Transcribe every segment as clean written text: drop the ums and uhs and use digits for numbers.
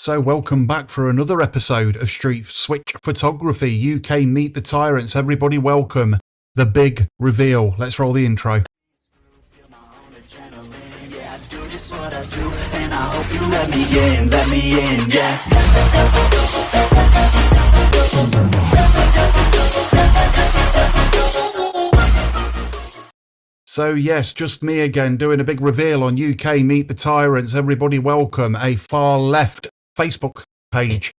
So welcome back for another episode of Street Switch Photography. UK Meet the Tyrants. Everybody welcome the big reveal. Let's roll the intro. Yeah, I do just what I do, and I hope you let me in, yeah. So yes, just me again doing a big reveal on UK Meet the Tyrants. Everybody welcome a far left Facebook page.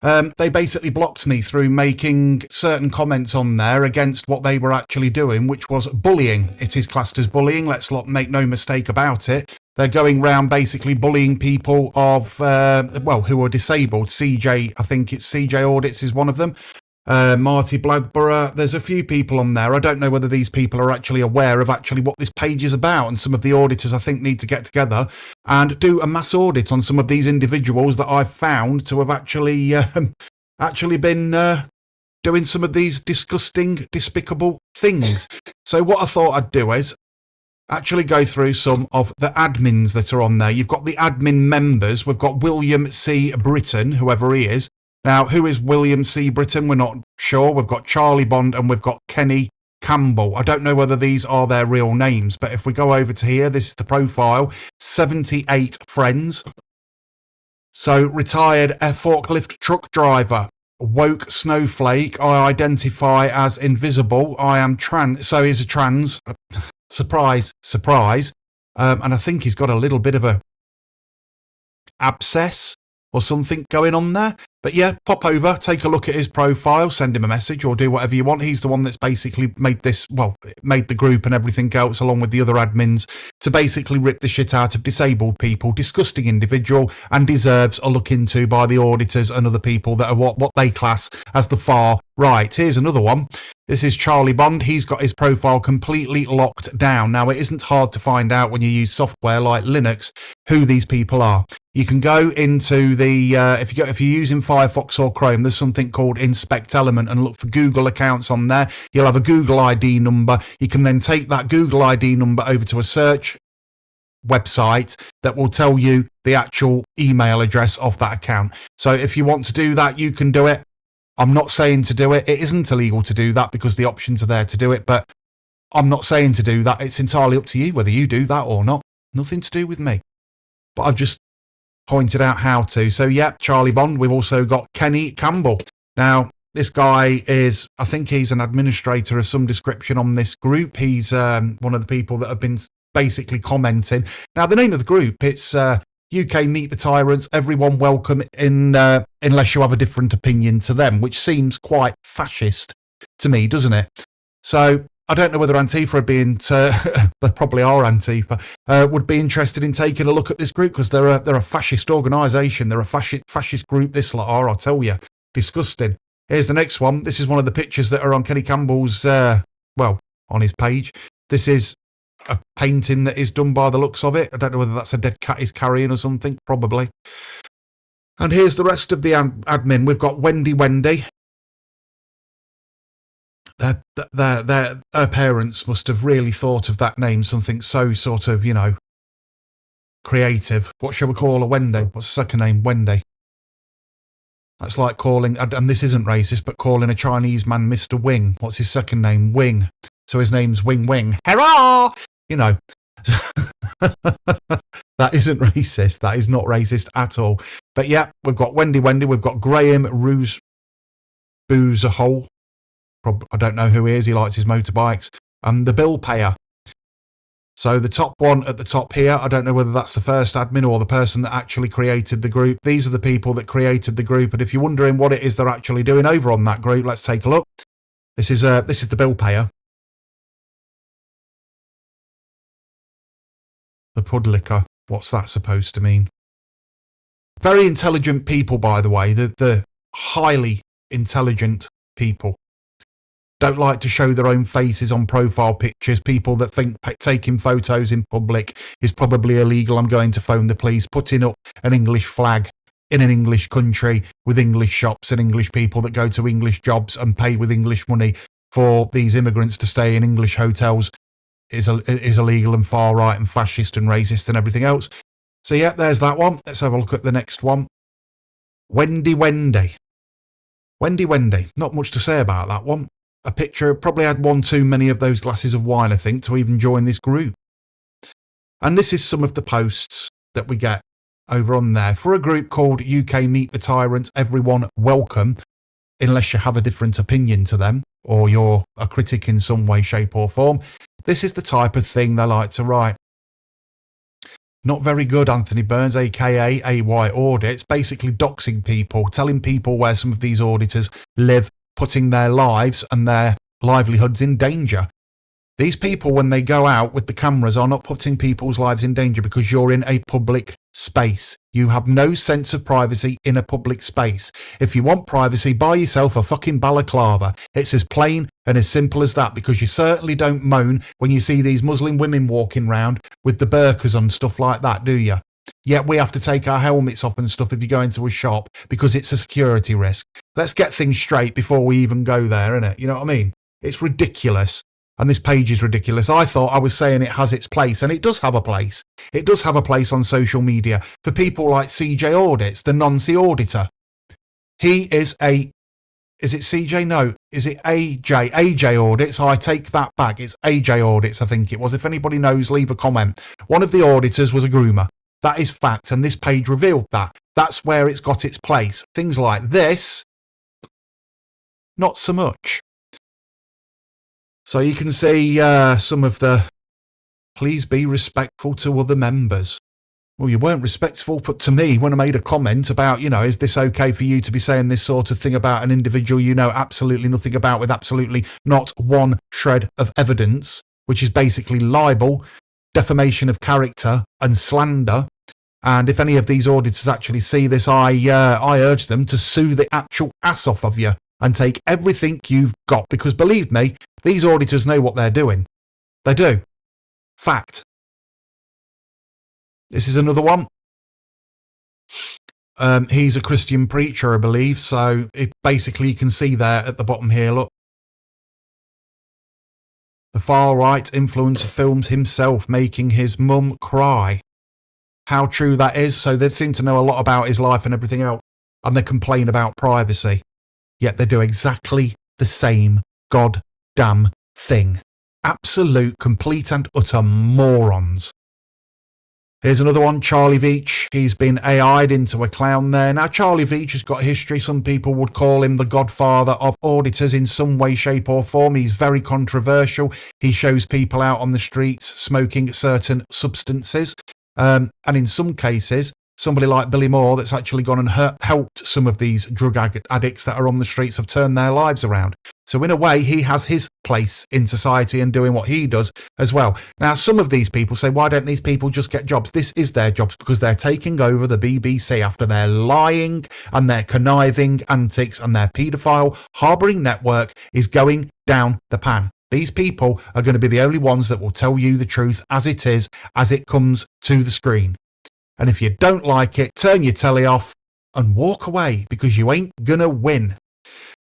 They basically blocked me through making certain comments on there against what they were actually doing, which was bullying. It is classed as bullying. Let's not make no mistake about it. They're going around basically bullying people of, who are disabled. CJ, I think it's CJ Audits is one of them. Marty Blagborough, there's a few people on there. I don't know whether these people are actually aware of actually what this page is about, and some of the auditors I think need to get together and do a mass audit on some of these individuals that I've found to have actually been doing some of these disgusting, despicable things. So what I thought I'd do is actually go through some of the admins that are on there. You've got the admin members. We've got William C. Britton, whoever he is. Now, who is William C. Britton? We're not sure. We've got Charlie Bond and we've got Kenny Campbell. I don't know whether these are their real names, but if we go over to here, this is the profile. 78 friends. So, retired forklift truck driver. Woke snowflake. I identify as invisible. I am trans. So, he's a trans. Surprise, surprise. And I think he's got a little bit of a abscess or something going on there. But yeah, pop over, take a look at his profile, send him a message or do whatever you want. He's the one that's basically made this, made the group and everything else along with the other admins to basically rip the shit out of disabled people. Disgusting individual and deserves a look into by the auditors and other people that are what they class as the far right. Here's another one. This is Charlie Bond. He's got his profile completely locked down. Now, it isn't hard to find out when you use software like Linux who these people are. You can go into the, if you're using Firefox or Chrome, there's something called Inspect Element and look for Google accounts on there. You'll have a Google ID number. You can then take that Google ID number over to a search website that will tell you the actual email address of that account. So if you want to do that, you can do it. I'm not saying to do it. It isn't illegal to do that because the options are there to do it, but I'm not saying to do that. It's entirely up to you whether you do that or not. Nothing to do with me. But I've just pointed out how to. So yeah, Charlie Bond. We've also got Kenny Campbell. Now, this guy is, I think he's an administrator of some description on this group. He's one of the people that have been basically commenting. Now, the name of the group, it's UK Meet the Tyrants, everyone welcome in unless you have a different opinion to them, which seems quite fascist to me, doesn't it? So I don't know whether Antifa would be they probably are Antifa, would be interested in taking a look at this group because they're a fascist organisation. They're a fascist group, this lot are, I'll tell you. Disgusting. Here's the next one. This is one of the pictures that are on Kenny Campbell's, on his page. This is a painting that is done by the looks of it. I don't know whether that's a dead cat he's carrying or something, probably. And here's the rest of the admin. We've got Wendy. Her parents must have really thought of that name, something so sort of, creative. What shall we call her? Wendy? What's the second name? Wendy. That's like calling, and this isn't racist, but calling a Chinese man Mr. Wing. What's his second name? Wing. So his name's Wing. Hurrah! That isn't racist. That is not racist at all. But yeah, we've got Wendy. We've got Graham Boozerhole. I don't know who he is. He likes his motorbikes. And the bill payer. So the top one at the top here, I don't know whether that's the first admin or the person that actually created the group. These are the people that created the group. And if you're wondering what it is they're actually doing over on that group, let's take a look. This is the bill payer. The Pudlicker. What's that supposed to mean? Very intelligent people, by the way. The highly intelligent people. Don't like to show their own faces on profile pictures. People that think taking photos in public is probably illegal. I'm going to phone the police. Putting up an English flag in an English country with English shops and English people that go to English jobs and pay with English money for these immigrants to stay in English hotels is illegal and far right and fascist and racist and everything else. So yeah, there's that one. Let's have a look at the next one. Wendy. Not much to say about that one. A picture, probably had one too many of those glasses of wine, I think, to even join this group. And this is some of the posts that we get over on there. For a group called UK Meet the Tyrants, everyone welcome, unless you have a different opinion to them or you're a critic in some way, shape or form. This is the type of thing they like to write. Not very good, Anthony Burns, aka AY Audits, basically doxing people, telling people where some of these auditors live, putting their lives and their livelihoods in danger. These people, when they go out with the cameras, are not putting people's lives in danger because you're in a public space. You have no sense of privacy in a public space. If you want privacy, buy yourself a fucking balaclava. It's as plain and as simple as that, because you certainly don't moan when you see these Muslim women walking around with the burqas on, stuff like that, do you? Yet we have to take our helmets off and stuff if you go into a shop because it's a security risk. Let's get things straight before we even go there, innit? You know what I mean? It's ridiculous. And this page is ridiculous. I thought I was saying it has its place, and it does have a place. It does have a place on social media for people like CJ Audits, the Nancy auditor. He is is it CJ? No. Is it AJ? AJ Audits. I take that back. It's AJ Audits, I think it was. If anybody knows, leave a comment. One of the auditors was a groomer. That is fact, and this page revealed that. That's where it's got its place. Things like this, not so much. So you can see some of the, please be respectful to other members. Well, you weren't respectful to me when I made a comment about, you know, is this okay for you to be saying this sort of thing about an individual you know absolutely nothing about, with absolutely not one shred of evidence, which is basically libel, defamation of character and slander. And if any of these auditors actually see this, I urge them to sue the actual ass off of you and take everything you've got, because believe me, these auditors know what they're doing. They do. Fact. This is another one. He's a Christian preacher, I believe, so it basically you can see there at the bottom here, look. The far-right influencer films himself making his mum cry. How true that is. So they seem to know a lot about his life and everything else, and they complain about privacy. Yet they do exactly the same goddamn thing. Absolute, complete and utter morons. Here's another one, Charlie Veach. He's been AI'd into a clown there. Now, Charlie Veach has got history. Some people would call him the godfather of auditors in some way, shape or form. He's very controversial. He shows people out on the streets smoking certain substances. And in some cases, somebody like Billy Moore that's actually gone and helped some of these drug addicts that are on the streets have turned their lives around. So in a way, he has his place in society and doing what he does as well. Now, some of these people say, why don't these people just get jobs? This is their jobs because they're taking over the BBC after their lying and their conniving antics, and their paedophile harbouring network is going down the pan. These people are going to be the only ones that will tell you the truth as it is, as it comes to the screen. And if you don't like it, turn your telly off and walk away, because you ain't gonna win.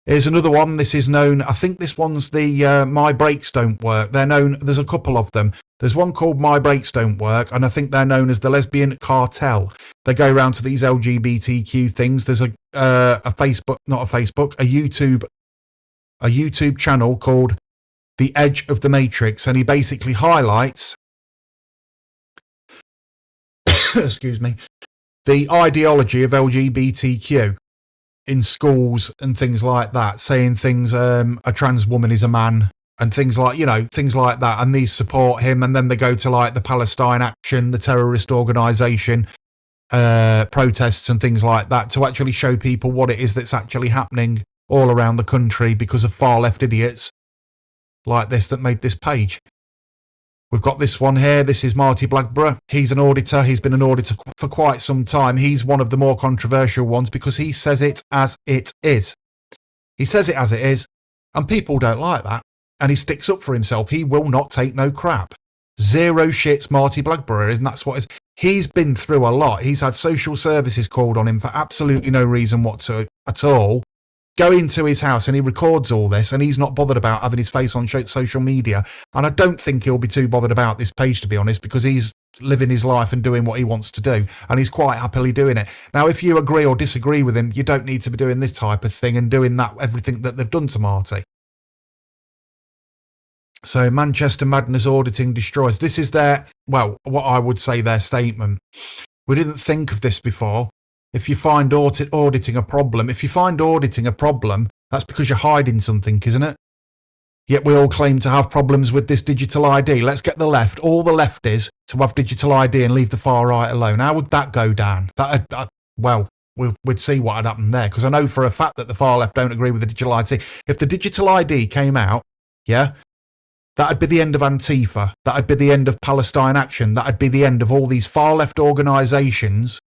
Here's another one. This is known, I think this one's the My Brakes Don't Work. They're known, there's a couple of them. There's one called My Brakes Don't Work, and I think they're known as the Lesbian Cartel. They go around to these LGBTQ things. There's a YouTube channel called The Edge of the Matrix, and he basically highlights excuse me, the ideology of LGBTQ in schools and things like that, saying things, a trans woman is a man and things like, you know, things like that. And these support him. And then they go to like the Palestine Action, the terrorist organisation, protests and things like that, to actually show people what it is that's actually happening all around the country because of far left idiots like this that made this page. We've got this one here. This is Marty Blackburn. He's an auditor. He's been an auditor for quite some time. He's one of the more controversial ones because he says it as it is. He says it as it is, and people don't like that. And he sticks up for himself. He will not take no crap. Zero shits Marty Blackburn, and that's what is. He's been through a lot. He's had social services called on him for absolutely no reason whatsoever at all. Go into his house and he records all this, and he's not bothered about having his face on social media. And I don't think he'll be too bothered about this page, to be honest, because he's living his life and doing what he wants to do, and he's quite happily doing it. Now, if you agree or disagree with him, you don't need to be doing this type of thing and doing that everything that they've done to Marty. So Manchester Madness auditing destroys. This is their, well, what I would say their statement. We didn't think of this before. If you find auditing a problem, that's because you're hiding something, isn't it? Yet we all claim to have problems with this digital ID. Let's get the left, all the lefties, to have digital ID and leave the far right alone. How would that go down? Well, we'd see what had happened there, because I know for a fact that the far left don't agree with the digital ID. If the digital ID came out, yeah, that'd be the end of Antifa. That'd be the end of Palestine Action. That'd be the end of all these far left organisations,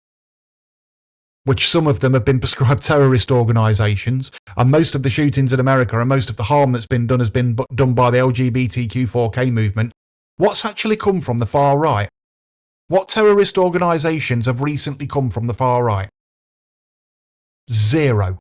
which some of them have been prescribed terrorist organisations. And most of the shootings in America and most of the harm that's been done has been done by the LGBTQ4K movement. What's actually come from the far right? What terrorist organisations have recently come from the far right? Zero.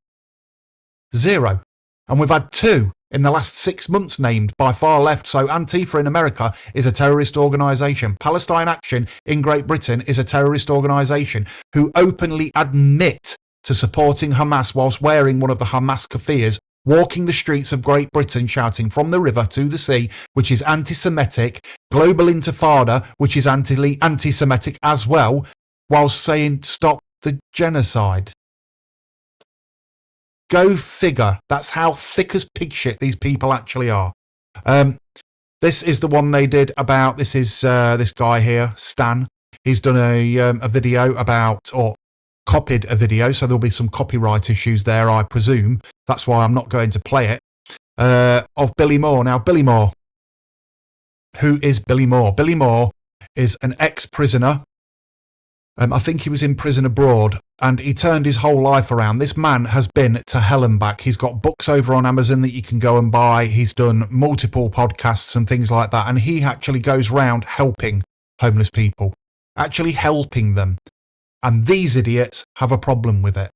And we've had 2 in the last 6 months named by far left. So Antifa in America is a terrorist organisation. Palestine Action in Great Britain is a terrorist organisation who openly admit to supporting Hamas whilst wearing one of the Hamas keffiyehs, walking the streets of Great Britain shouting from the river to the sea, which is anti-Semitic, global intifada, which is anti-Semitic as well, whilst saying stop the genocide. Go figure. That's how thick as pig shit these people actually are. This is the one they did about, this is this guy here, Stan. He's done a video about, or copied a video, so there'll be some copyright issues there, I presume. That's why I'm not going to play it. Of Billy Moore. Now, Billy Moore. Who is Billy Moore? Billy Moore is an ex-prisoner. I think he was in prison abroad, and he turned his whole life around. This man has been to hell and back. He's got books over on Amazon that you can go and buy. He's done multiple podcasts and things like that, and he actually goes round helping homeless people, actually helping them. And these idiots have a problem with it.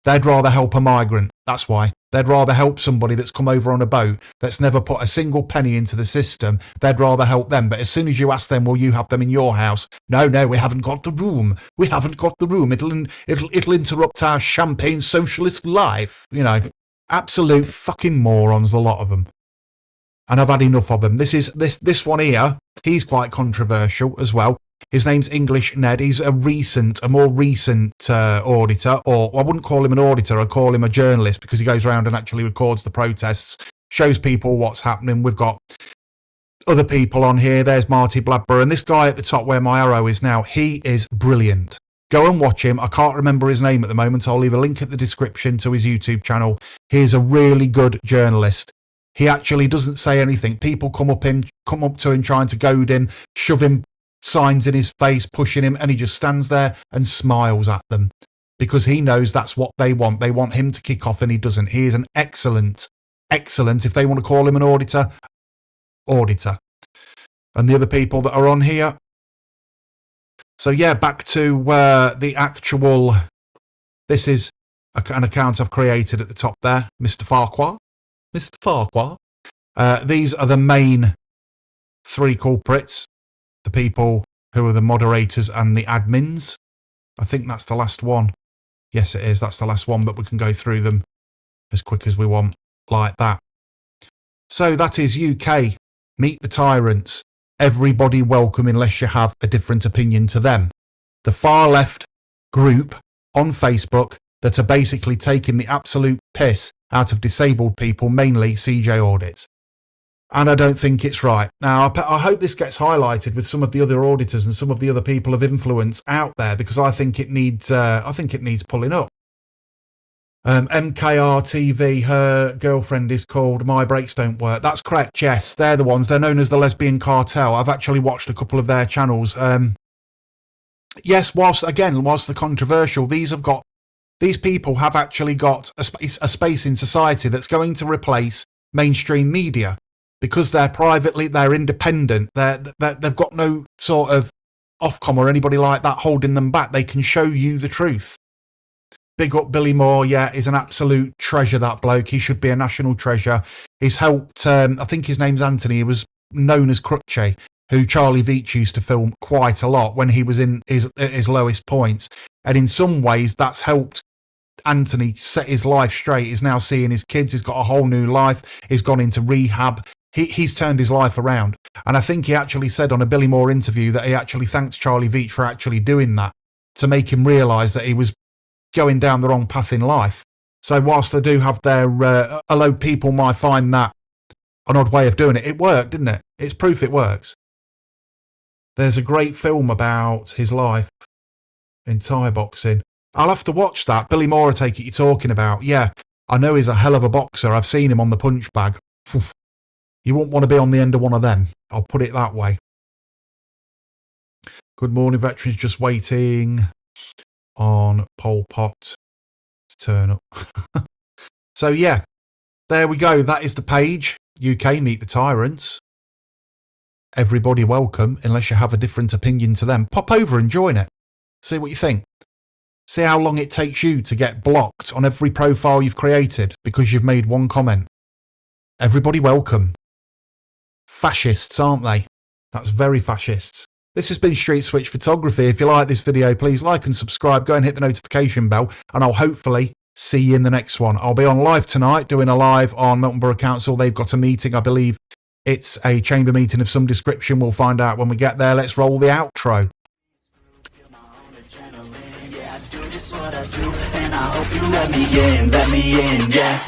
They'd rather help a migrant. That's why. They'd rather help somebody that's come over on a boat that's never put a single penny into the system. They'd rather help them. But as soon as you ask them, will you have them in your house? No, we haven't got the room. We haven't got the room. It'll interrupt our champagne socialist life. You know, absolute fucking morons, the lot of them. And I've had enough of them. This one here, he's quite controversial as well. His name's English Ned. He's a more recent auditor, or I wouldn't call him an auditor, I'd call him a journalist, because he goes around and actually records the protests, shows people what's happening. We've got other people on here. There's Marty Bladborough, and this guy at the top where my arrow is now, he is brilliant. Go and watch him. I can't remember his name at the moment. I'll leave a link at the description to his YouTube channel. He's a really good journalist. He actually doesn't say anything. People come up to him trying to goad him, shove him signs in his face, pushing him, and he just stands there and smiles at them because he knows that's what they want. They want him to kick off, and he doesn't. He is an excellent, if they want to call him an auditor. And the other people that are on here. So yeah, back to the actual, this is an account I've created at the top there, Mr. Farquhar. These are the main 3 culprits. The people who are the moderators and the admins. I think that's the last one. Yes, it is. That's the last one, but we can go through them as quick as we want, like that. So that is UK. Meet the tyrants. Everybody welcome unless you have a different opinion to them. The far left group on Facebook that are basically taking the absolute piss out of disabled people, mainly CJ audits. And I don't think it's right. Now, I hope this gets highlighted with some of the other auditors and some of the other people of influence out there, because I think it needs pulling up. MKR TV, her girlfriend is called My Brakes Don't Work. That's correct, yes. They're the ones. They're known as the Lesbian Cartel. I've actually watched a couple of their channels. Yes, whilst the controversial, these people have actually got a space in society that's going to replace mainstream media. Because they're independent, they've got no sort of Ofcom or anybody like that holding them back. They can show you the truth. Big up Billy Moore, yeah, he's an absolute treasure, that bloke. He should be a national treasure. He's helped, I think his name's Anthony, he was known as Crutchy. who Charlie Veitch used to film quite a lot when he was in his lowest points. And in some ways, that's helped Anthony set his life straight. He's now seeing his kids. He's got a whole new life. He's gone into rehab. He's turned his life around. And I think he actually said on a Billy Moore interview that he actually thanked Charlie Veitch for actually doing that, to make him realise that he was going down the wrong path in life. So whilst they do have their, although people might find that an odd way of doing it, it worked, didn't it? It's proof it works. There's a great film about his life in Thai boxing. I'll have to watch that. Billy Moore, I take it you're talking about. Yeah, I know he's a hell of a boxer. I've seen him on the punch bag. You wouldn't want to be on the end of one of them. I'll put it that way. Good morning, veterans. Just waiting on Pol Pot to turn up. So yeah, there we go. That is the page. UK Meet the Tyrants. Everybody welcome, unless you have a different opinion to them. Pop over and join it. See what you think. See how long it takes you to get blocked on every profile you've created because you've made one comment. Everybody welcome. Fascists, aren't they? That's very fascists. This has been Street Switch Photography. If you like this video, please like and subscribe. Go and hit the notification bell, and I'll hopefully see you in the next one. I'll be on live tonight, doing a live on Milton Borough Council. They've got a meeting, I believe it's a chamber meeting of some description. We'll find out when we get there. Let's roll the outro. Yeah, I do just what I do, and I hope you let me in, yeah.